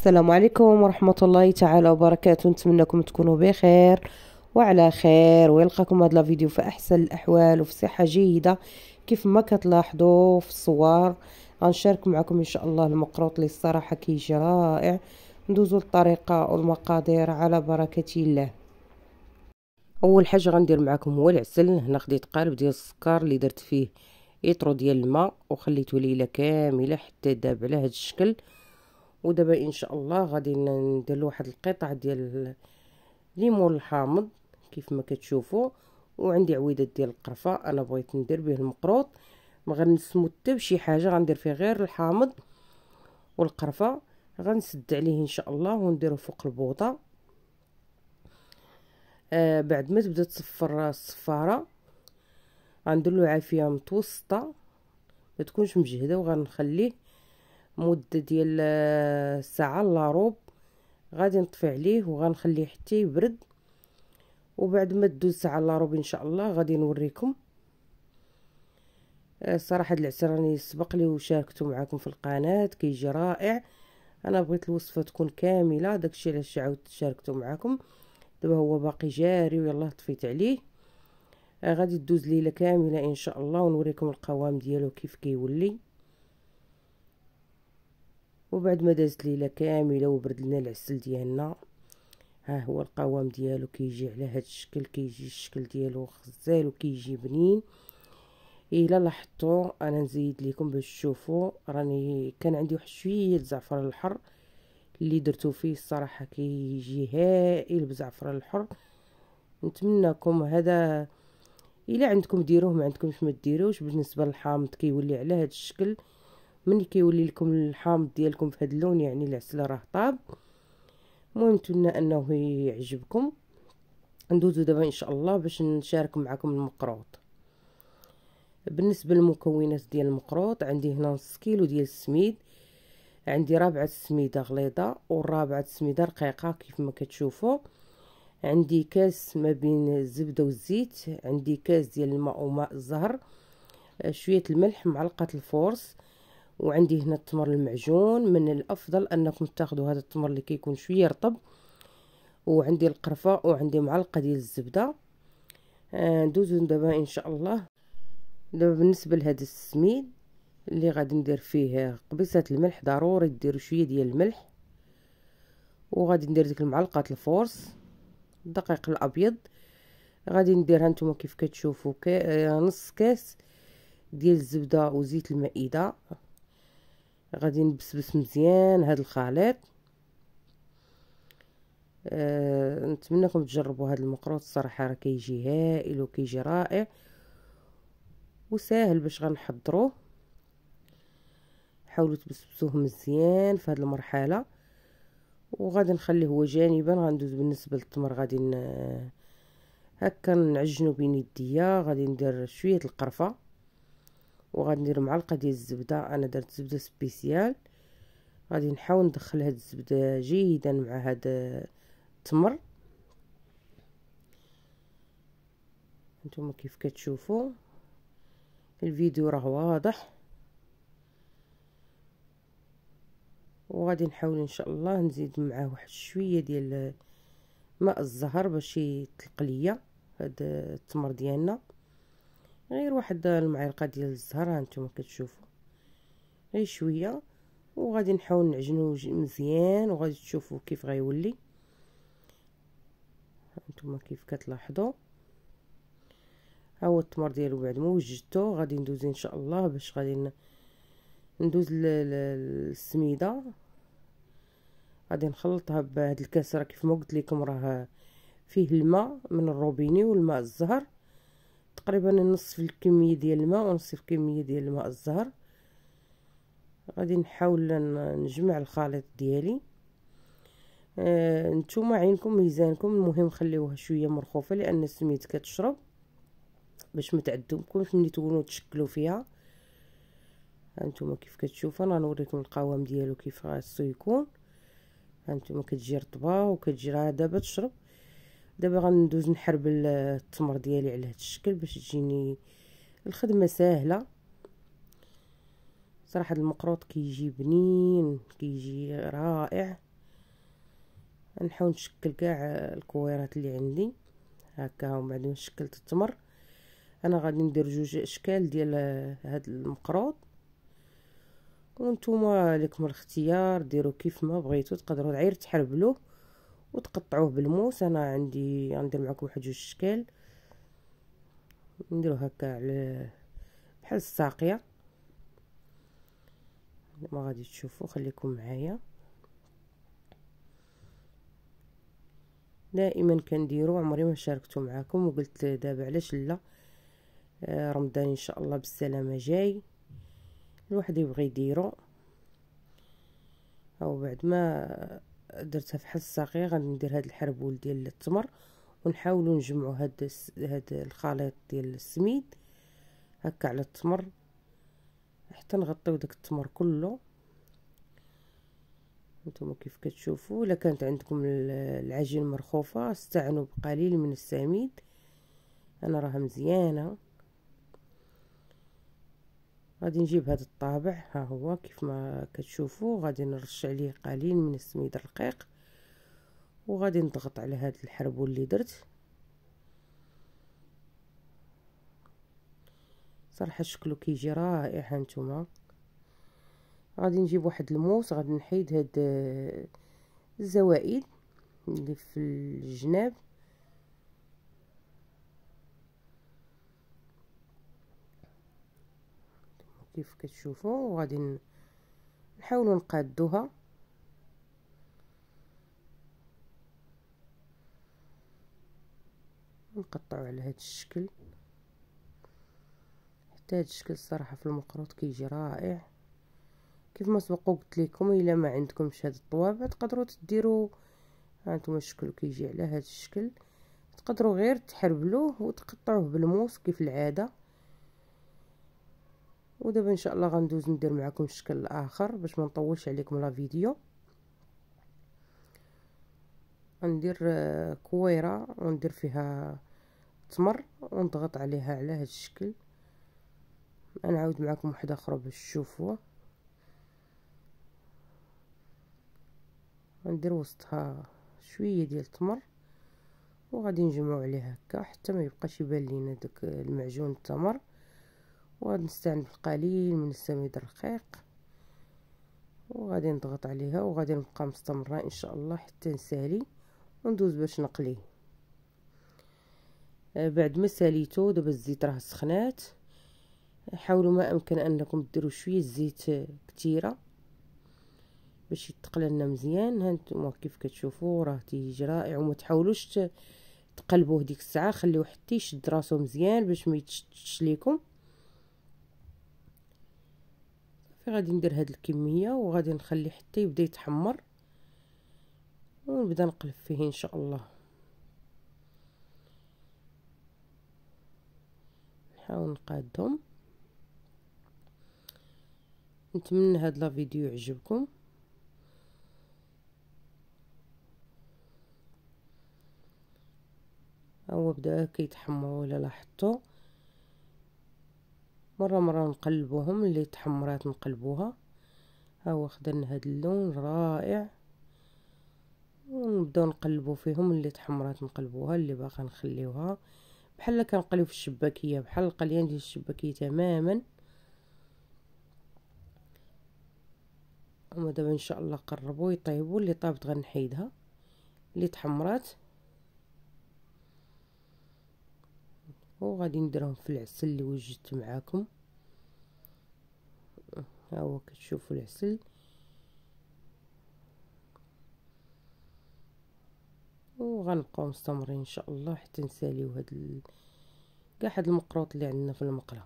السلام عليكم ورحمة الله تعالى وبركاته. نتمنىكم تكونوا بخير وعلى خير، ويلقاكم هذا الفيديو في احسن الاحوال وفي صحة جيدة. كيف ما كتلاحظوا في الصور غنشارك معكم ان شاء الله المقروط اللي الصراحة كيجي رائع. ندوزو للطريقة والمقادير على بركة الله. اول حاجة غندير معكم هو العسل. هنا خديت قالب ديال السكر اللي درت فيه يطرو ديال الماء وخليته ليلة كاملة حتى داب على هذا الشكل. ودابا ان شاء الله غادي ندير له واحد القطع ديال الليمون الحامض كيف ما كتشوفوا، وعندي عويدات ديال القرفه انا بغيت ندير به المقروط. ما غنسمو حتى بشي حاجه، غندير فيه غير الحامض والقرفه. غنسد عليه ان شاء الله ونديره فوق البوطه. بعد ما تبدا تصفر الصفاره غندير له عافيه متوسطه ما تكونش مجهده، وغنخليه مده ديال ساعه الا ربع. غادي نطفي عليه وغنخليه حتى يبرد، وبعد ما تدوز ساعه الا ربع ان شاء الله غادي نوريكم. صراحه هاد العسل راني سبق لي وشاركته معكم في القناه، كيجي رائع. انا بغيت الوصفه تكون كامله، داكشي علاش عاودت شاركته معكم. دابا هو باقي جاري ويلاه طفيت عليه. غادي تدوز ليله كامله ان شاء الله ونوريكم القوام ديالو كيف كيولي. وبعد ما دازت ليله كامله وبرد لنا العسل ديالنا، ها هو القوام ديالو كيجي على هذا الشكل. كيجي الشكل ديالو غزال وكيجي بنين. الا لاحظتوا انا نزيد لكم باش تشوفوا، راني كان عندي واحد شويه زعفران الحر اللي درتو فيه، الصراحه كيجي هائل بزعفران الحر. نتمنىكم هذا الا عندكم ديروه، ما عندكمش ما ديروش. بالنسبه للحامض كيولي على هذا الشكل. ملي كيولي لكم الحامض ديالكم في هذا اللون يعني العسل راه طاب. المهم نتمنى انه يعجبكم. ندوزو دابا ان شاء الله باش نشارك معكم المقروط. بالنسبه للمكونات ديال المقروط، عندي هنا نص كيلو ديال السميد، عندي رابعه السميده غليظه والرابعه السميده رقيقه كيف ما كتشوفوا. عندي كاس ما بين الزبده والزيت، عندي كاس ديال الماء وماء الزهر، شويه الملح، معلقه الفورس، وعندي هنا التمر المعجون. من الافضل انكم تاخذوا هذا التمر اللي كيكون شويه رطب، وعندي القرفه، وعندي معلقه ديال الزبده. ندوزو دابا ان شاء الله. دابا بالنسبه لهذا السميد اللي غادي ندير فيه قبيصه الملح، ضروري ديروا شويه ديال الملح. وغادي ندير ديك المعلقه الفورس، الدقيق الابيض غادي نديرها نتوما كيف كتشوفوا نص كاس ديال الزبده وزيت المائده. غادي نبسبس مزيان هذا الخليط. نتمنىكم تجربوا هذا المقروط، الصراحه راه كيجي هائل وكيجي رائع وسهل باش غنحضروه. حاولوا تبسبسوه مزيان في هذه المرحله. وغادي نخليه هو جانبا. غندوز بالنسبه للتمر، غادي هكا نعجنو بين يديا. غادي ندير شويه القرفه، وغادي ندير معلقه ديال الزبده. انا درت زبده سبيسيال. غادي نحاول ندخل هاد الزبده جيدا مع هاد التمر. نتوما كيف كتشوفوا الفيديو راه واضح. وغادي نحاول ان شاء الله نزيد معاه واحد شويه ديال ماء الزهر باش يطلق ليا هاد التمر ديالنا. غير واحد المعلقه ديال الزهر هانتوما كتشوفوا، غير شويه. وغادي نحاول نعجنو مزيان وغادي تشوفوا كيف غيولي. هانتوما كيف كتلاحظوا ها هو التمر ديالو. بعد ما وجدته غادي ندوز ان شاء الله باش غادي ندوز السميده. غادي نخلطها بهاد الكاس. راه كيف ما قلت لكم راه فيه الماء من الروبيني والماء الزهر، تقريبا نصف الكميه ديال الماء ونصف الكميه ديال الماء الزهر. غادي نحاول نجمع الخليط ديالي. نتوما عينكم ميزانكم، المهم خليوها شويه مرخوفه لان السميد كتشرب باش ما تعذبكمش ملي تكونوا تشكلوا فيها. هانتوما كيف كتشوفوا انا نوريكم القوام ديالو كيف خاصو يكون. هانتوما كتجي رطبه وكتجي راه دابا تشرب. دابا غندوز نحربل التمر ديالي على هذا الشكل باش تجيني الخدمه سهله. صراحه المقروط كيجي بنين كيجي رائع. نحاول نشكل كاع الكويرات اللي عندي هكا. ومن بعد ما شكلت التمر انا غادي ندير جوج اشكال ديال هاد المقروط، وانتوما لكم الاختيار ديروا كيف ما بغيتوا، تقدروا غير تحربلوه وتقطعوه بالموس. انا عندي غندير معكم واحد جوج اشكال نديرو هكا على بحال الساقيه ما غادي تشوفوا. خليكم معايا، دائما كنديرو، عمري ما شاركته معاكم وقلت دابا علاش لا. رمضان ان شاء الله بالسلامه جاي، الواحد يبغي يديرو. او بعد ما درتها فحال الساقيه غادي ندير هاد الحربول ديال التمر ونحاولوا نجمعوا هاد الخليط ديال السميد هكا على التمر حتى نغطيو داك التمر كله. نتوما كيف كتشوفوا، الا كانت عندكم العجين مرخوفه استعنوا بقليل من السميد، انا راها مزيانه. غادي نجيب هذا الطابع، ها هو كيف ما كتشوفوا، غادي نرش عليه قليل من السميد الرقيق وغادي نضغط على هذا الحربول اللي درت. صراحه شكله كيجي رائع. هانتوما غادي نجيب واحد الموس، غادي نحيد هاد الزوائد اللي في الجناب، كيف كتشوفوا، وغادي نحاولوا نقادوها. نقطعوا على هذا الشكل حتى هذا الشكل. الصراحه في المقروط كيجي رائع. كيف ما سبق قلت لكم، الا ما عندكمش هاد الطوابع تقدروا تديروا، هانتوما الشكل كيجي على هذا الشكل، تقدروا غير تحربلوه وتقطعوه بالموس كيف العاده. ودابا ان شاء الله غندوز ندير معكم الشكل الاخر باش ما نطولش عليكم لا فيديو. غندير كويره وندير فيها تمر ونضغط عليها على هذا الشكل. انا نعاود معكم واحده اخرى باش تشوفوا. غندير وسطها شويه ديال التمر وغادي نجمعوا عليه هكا حتى ما يبقاش يبان لينا داك المعجون التمر، وغادي نستعمل القليل من السميد الرقيق وغادي نضغط عليها وغادي نبقى مستمره ان شاء الله حتى نسالي وندوز باش نقليه. بعد ما ساليته دابا الزيت راه سخنات، حاولوا ما امكن انكم ديروا شويه الزيت كثيره باش يتقلى لنا مزيان. هانتوما كيف كتشوفوا راه تيجي رائع. وما تحاولوش تقلبوه ديك الساعه، خليوه حتى يشد راسو مزيان باش ما يتشتش ليكم. غادي ندير هاد الكميه وغادي نخليه حتى يبدا يتحمر ونبدا نقلب فيه ان شاء الله. نحاول نقادهم. نتمنى هاد لا فيديو يعجبكم. هو بدا كيتحمروا الا لاحظتوا، مره نقلبوهم، اللي تحمرات نقلبوها. ها هو خدنا هاد اللون رائع ونبداو نقلبوا فيهم، اللي تحمرات نقلبوها، اللي باقا نخليوها بحال كنقليو في الشباكيه، بحال القليان ديال الشباكيه تماما. هما دابا ان شاء الله قربوا يطيبوا. اللي طابت غنحيدها، اللي تحمرات وغادي نديرهم في العسل اللي وجدت معاكم. ها هو كتشوفوا العسل، وغنبقاو مستمرين ان شاء الله حتى نساليو هاد كاع هاد المقروط اللي عندنا في المقله.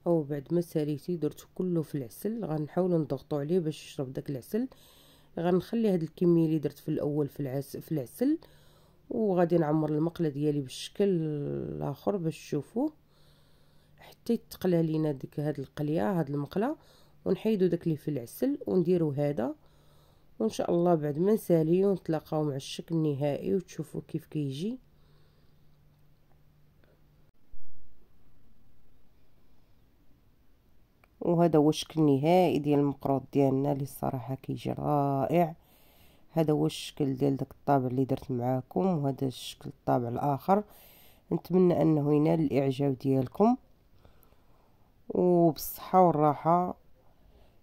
او بعد ما ساليتي درتو كله في العسل، غنحاولوا نضغطوا عليه باش يشرب داك العسل. غنخلي هاد الكميه اللي درت في الاول في العسل وغادي نعمر المقله ديالي بالشكل الاخر باش تشوفوه حتى يتقلى لينا هاد القليه، هاد المقله، ونحيدو داك اللي في العسل ونديرو هذا. وان شاء الله بعد ما نساليو نتلاقاو مع الشكل النهائي وتشوفوا كيف كيجي. وهذا هو الشكل النهائي ديال المقروط ديالنا اللي الصراحه كيجي رائع. هذا هو الشكل ديال داك الطابع اللي درت معاكم، وهذا الشكل الطابع الاخر. نتمنى انه ينال الاعجاب ديالكم، وبالصحه والراحه.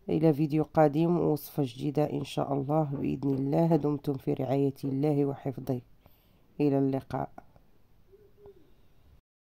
الى فيديو قادم ووصفه جديده ان شاء الله باذن الله. دمتم في رعايه الله وحفظه. الى اللقاء.